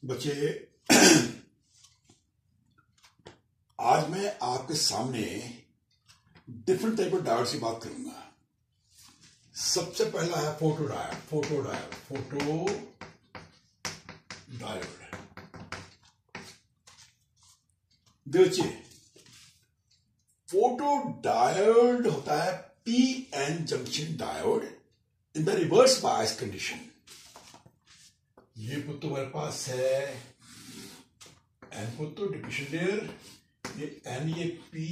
बच्चे, आज मैं आपके सामने डिफरेंट टाइप ऑफ डायोड की बात करूंगा। सबसे पहला है फोटो डायोड। देखिए, फोटो डायोड होता है PN junction diode in the reverse bias condition. ये पुत्तो हमारे पास है एन पुत्तो डिप्लीशन लेयर, ये एन, ये पी,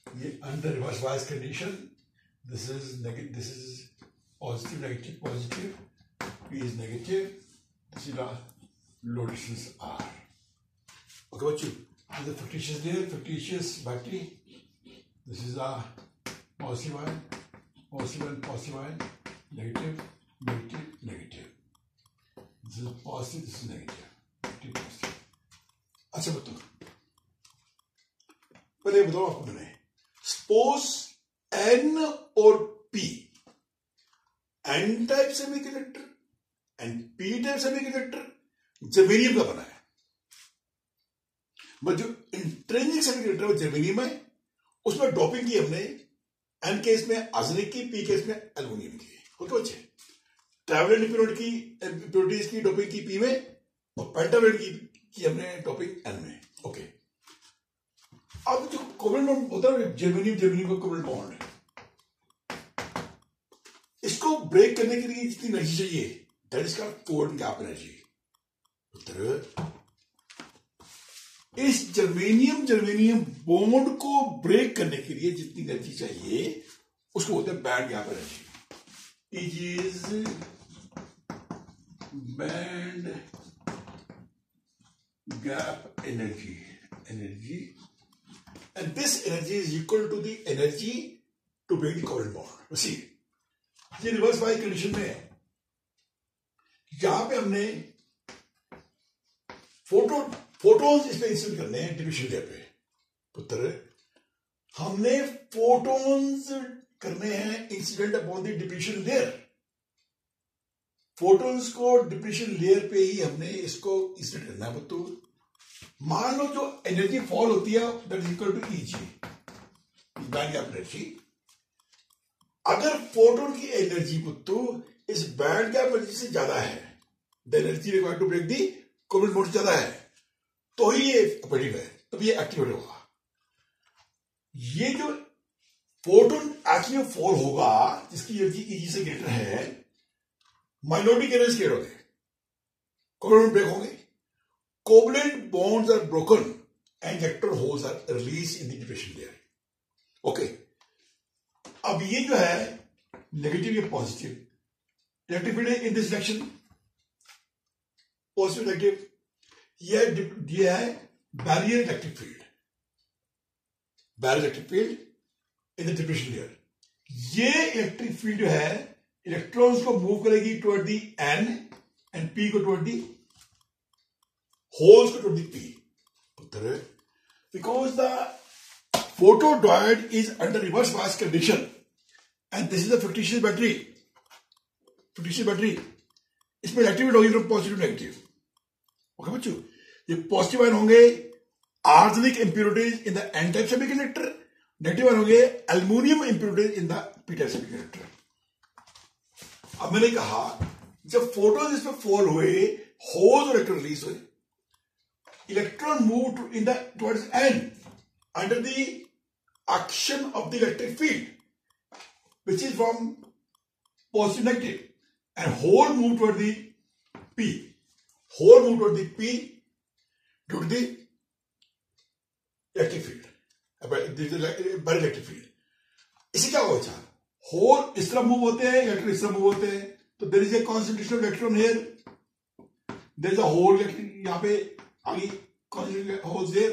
ये under reverse bias condition. This is negative, this is positive, negative, positive, P is negative, this is low distance R. Okay बच्चों, this is a fictitious layer, fictitious battery. This is a positive ion, positive ion, negative, negative, negative. This is positive, this is negative, negative, positive. अच्छा बताओ, पहले बताओ आपको मैंने suppose N और P, N type semiconductor and P type semiconductor germanium का बना है। बट जो इंट्रिंसिक सेमीकंडक्टर जर्मेनियम है, उसमें डोपिंग की हमने एन केस में आर्सेनिक की, पी केस में एल्युमिनियम की। ओके बच्चे, ट्रैवलेंट इम्प्योरिटीज की डोपिंग की पी में और पेंटावेलेंट की हमने डोपिंग एन में। ओके, अब जो कोवलेंट बॉन्ड होता है जर्मेनियम का कोवलेंट बॉन्ड, इसको ब्रेक करने के लिए जितनी एनर्जी चाहिए, that is called covalent gap energy. इस जर्मेनियम बॉन्ड को ब्रेक करने के लिए जितनी एनर्जी चाहिए उसको बोलते हैं band gap energy. It is band gap energy and this energy is equal to the energy to break the covalent bond. See, ये रिवर्स बायस कंडीशन में है। यहां पे हमने फोटोन्स इसमें इंसिडेंट करने हैं डिप्लीशन लेयर पे। पुत्र, हमने फोटोन्स करने हैं incident upon the depletion layer. Photons को डिप्लीशन लेयर पे ही हमने इसको इंसिडेंट करना है। पुत्र, मान लो जो एनर्जी फॉल होती है that is equal to E G, band gap energy. अगर फोटोन की एनर्जी पुत्र इस बैंड गैप एनर्जी से ज्यादा है, the energy required to break the covalent bond ज्यादा है, तो ही ये ऑपरेटिव है, तब ये एक्टिवेट होगा। ये जो फोटोन एक्चुअली फॉल होगा जिसकी एनर्जी ईजी से ग्रेटर है, माइनॉरिटी के एनर्जी क्रिएट होंगे, कोवलेंट ब्रेक होंगे, covalent bonds are broken and electron holes are release in the depletion layer. Okay, अब ये जो है नेगेटिव, ये positive, electric field in this direction, positive negative. ये है barrier electric field, in the depletion layer. ये electric field जो है इलेक्ट्रॉन्स को मूव करेगी toward the N and P को टुवर्ड दी होल्स को टुवर्ड दी पी। उत्तर, because the photo diode is under reverse bias condition and this is the fictitious battery. इसमें activate होगी from positive to negative. Okay बच्चों, ये positive ion होंगे arsenic impurities in the N type semiconductor, negative ion होंगे aluminium impurities in the P type semiconductor. अब मैंने कहा जब फोटोन इसमें फॉल हुए, होल्स और इलेक्ट्रॉन रिलीज हुए, electron move in the towards an under the action of the electric field which is from positive negative, and whole move toward the P. Whole move toward the P due to the electric field. This is very electric field. इसे क्या होगा? Whole इस तरह move होते हैं, electron इस तरह move होते हैं, तो there is a concentration of electron here, there is a hole यहां पे आगे concentration holes there,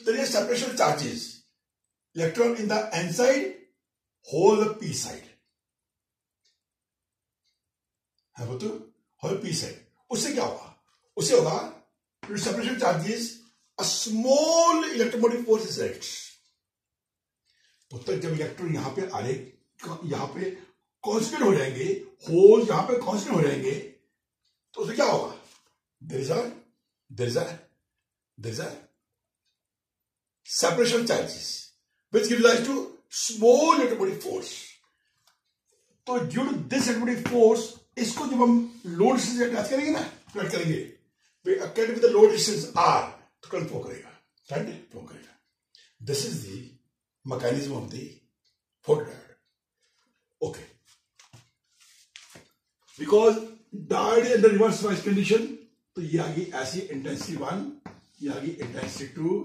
there is separation of charges, electron in the N side, hole the P side है। वो तो होल पी साइड, उससे क्या होगा? उससे होगा separation charges, a small electromotive force is acts. तो जब इलेक्ट्रॉन यहां पे आने, यहां पे कांस्टेंट हो जाएंगे, होल यहां पे कांस्टेंट हो जाएंगे, तो उससे क्या होगा? there is a separation of charges which gives rise to small electromotive force. तो due to this electromotive force, इसको जब हम लोड रेजिस्टेंस से अटैच करेंगे ना, कनेक्ट करेंगे connect with the load resistance R, तो करंट फ्लो करेगा, करंट फ्लो करेगा. This is the mechanism of the photodiode. Okay, because diode under reverse bias condition, तो ये आ गई ऐसी इंटेंसिटी 1, ये आ गई इंटेंसिटी 2,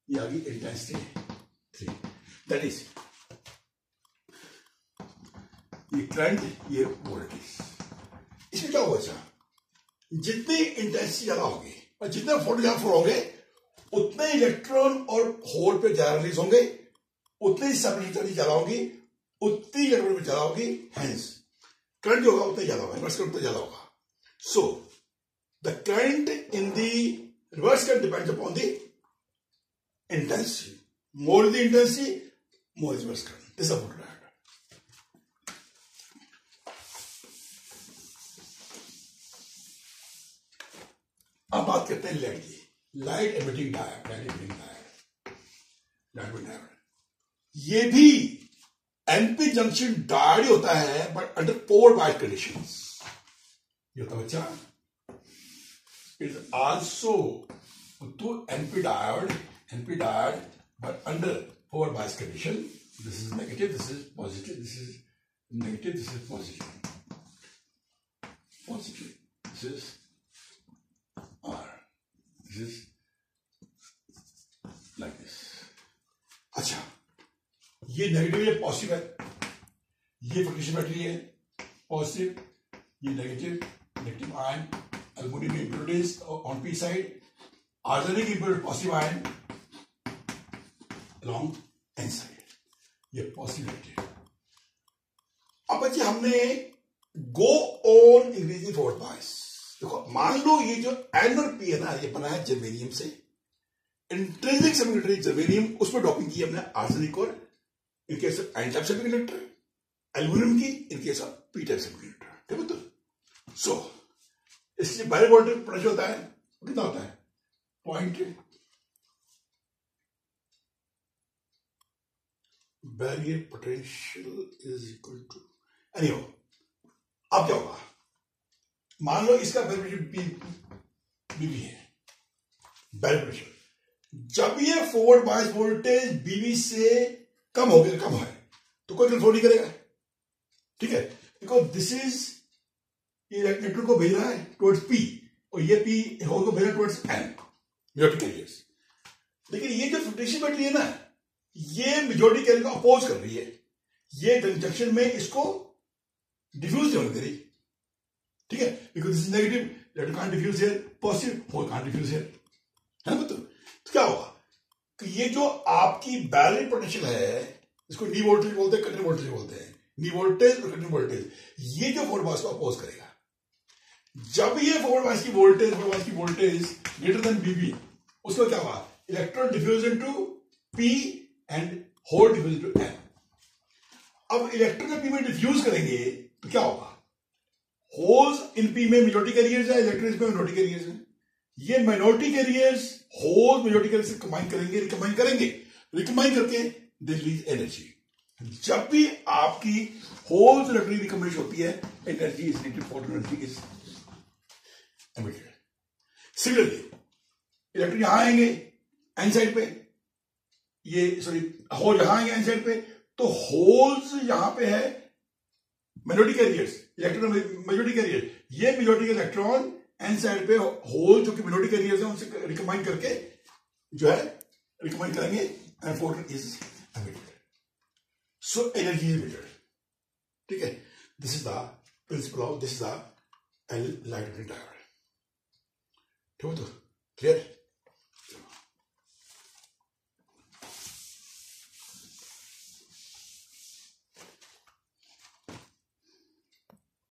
ये आ गई इंटेंसिटी 3. दैट इज ये करंट, ये वोल्टेज. इसमें क्या होगा? अच्छा, जितनी इंटेंसिटी ज्यादा होगी और जितने फोटो ज्यादा फ्लो होंगे, उतने इलेक्ट्रॉन और होल पे ज्यादा रिलीज होंगे, उतनी सेपरेशन चार्ज ज्यादा होगी, उतनी इलेक्ट्रॉन ज्यादा होगी. हेंस करंट जो होगा उतना ज्यादा होगा, रिवर्स करंट उतना ज्यादा होगा. So the current in the reverse current depends upon the intensity. More the intensity, more reverse current. This is photodiode. अब बात करते हैं लाइट की. Light emitting diode, light emitting diode. ये भी एनपी जंक्शन डायोड होता है, but under pole bias conditions. ये होता है बच्चा, it is also to NP diode, but under forward bias condition. This is negative, this is positive, this is negative, this is positive. This is R. This is like this. अच्छा, ये negative, ये positive है. ये fluctuation battery है, positive, ये negative ion, aluminium impurities on P side, arsenic impurity positive ion along n side. ये possibility. अब बच्चे हमने गो ऑन इंक्रीजिंग फोर्स बायस. देखो, मान लो ये जो एन और पी है ना, ये बना है जर्मेनियम से. इंट्रिंसिक सेमीकंडक्टर जर्मेनियम, उसमें डॉपिंग की हमने आर्सेनिक और in case of N type semiconductor, aluminium की in case of P type semiconductor. ठीक है. तो सो इसलिए बाहरी वोल्टेज पोटेंशियल होता है, कितना होता है? Point. Barrier potential is equal to anyhow. अब क्या होगा? मान लो इसका बैरियर बीबी है, बैरियर पोटेंशियल. जब ये फॉरवर्ड बायस वोल्टेज बीबी से कम हो गया, कम है, तो कोई फ्लो नहीं करेगा. ठीक है, बिकॉज दिस इज, ये इलेक्ट्रॉन को भेज रहा है टुवर्ड्स पी, और ये पी होल को भेज रहा है टुवर्ड्स एन, मेजॉरिटी कैरियर्स. लेकिन ये जो फ्लक्चुएशन बैटरी है ना, ये मेजॉरिटी कैरियर को अपोज कर रही है. ये जंक्शन में इसको डिफ्यूज नहीं होने दे रही. ठीक है, because this is negative, electron can't diffuse here, positive, hole can't diffuse here. है ना? तो क्या होगा कि ये जो आपकी बैरियर पोटेंशियल है, इसको नी वोल्टेज बोलते हैं, कटिंग वोल्टेज बोलते हैं. नी वोल्टेज और कटिंग वोल्टेज, ये जो फॉरवर्ड बायस को अपोज करेगा. जब ये फॉरवर्ड बायस की वोल्टेज ग्रेटर देन बीबी, उसको क्या होगा? Electron diffuse into P and hole diffuse into N. अब इलेक्ट्रॉन जब पी में डिफ्यूज करेंगे तो क्या होगा? होल्स इन पी में मेजॉरिटी कैरियर्स है, इलेक्ट्रॉन्स में माइनॉरिटी कैरियर्स है. ये minority carriers holes majority carriers से कंबाइन करेंगे, रिकम्बाइन करके दे रिलीज एनर्जी. जब भी आपकी होल्स इलेक्ट्रॉन रिकम्बाइन होती है, energy is negative, photo energy is emitted. Similarly electron यहां आएंगे एन साइड पे, ये सॉरी होल यहां आएंगे एन साइड पे, तो होल्स यहां पे है majority carriers, electron majority carrier. ये मेजॉरिटी के इलेक्ट्रॉन एन साइड पे होल जो कि मेजॉरिटी कैरियर्स है, उनसे रिकम्बाइन करके जो है रिकम्बाइन करेंगे and photon is emitted. So energy is emitted. ठीक है, this is the principle of, this is the light emitting diode. ठीक है, तो क्लियर.